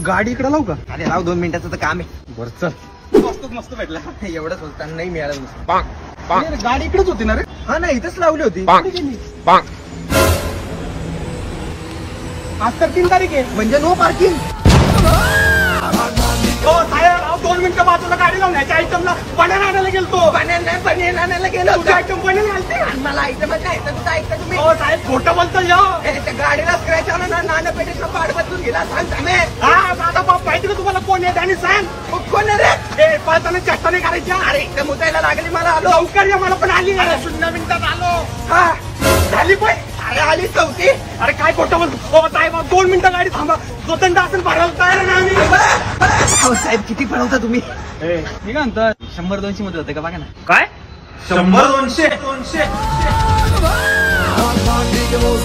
गाडी इकडे लावू का? अरे राव 2 मिनिटाचं तर काम आहे. बरं चल. मस्त मस्त भेटला. एवढं बोलताना नाही मिळालं. अरे, गाडी इकडेच होती ना रे? हा ना, इथंच लावली होती. आज तर 3 तारीख आहे. म्हणजे नो पार्किंग. हो साहेब, 2 मिनिटं बाजूला गाडी लावण्याच्या आयटमला बनेन आणायला गेलतो. बनेन आणायला गेलो. तुझा आयटम बनेन घालते. मला आयटम ऐकतं तुझं ऐकतं तुम्ही. हो साहेब, खोटं बोलतो या. त्या गाडीला स्क्रॅच आला ना, नाना पेटीतलं पाड बदलून गेला. सांग तुम्ही. हा दादा बाप, माहिती का तुम्हाला कोण आहे आणि सांग. कोण आहे रे? ए पाळताना चेष्टा नाही करायच्या. अरे एकदम उठायला लागली मला. आलो लवकर या, मला पण आली. 0 मिनिटात आलो. हा झाली पण. अरे आली 34. अरे काय खोटं बोलतो. हो साहेब, 2 मिनिटं गाडी थांबा. जो दंड असेल भरायला तयार ना आम्ही. हो साहेब, किती पळवता तुम्ही? मी काय म्हणतो, 100-200 मध्ये होते का बघा ना. काय 100-200? Digamos,